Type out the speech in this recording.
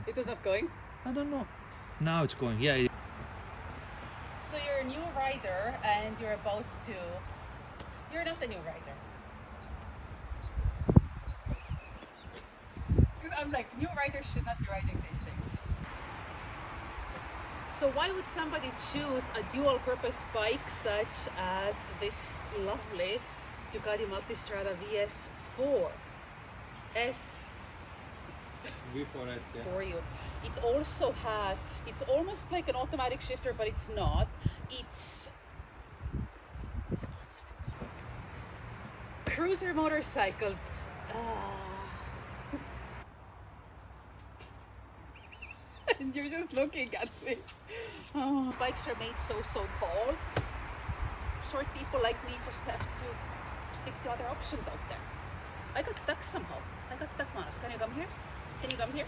It is not going? I don't know. Now it's going, yeah. So you're a new rider and you're about to... You're not a new rider. Because I'm like, new riders should not be riding these things. So why would somebody choose a dual purpose bike such as this lovely Ducati Multistrada VS4 S V4S, yeah. for you? It also has, it's almost like an automatic shifter, but it's not. It's cruiser motorcycle. And you're just looking at me. Oh. Bikes are made so tall. Short people like me just have to stick to other options out there. I got stuck somehow. I got stuck, Manos. Can you come here? Can you come here?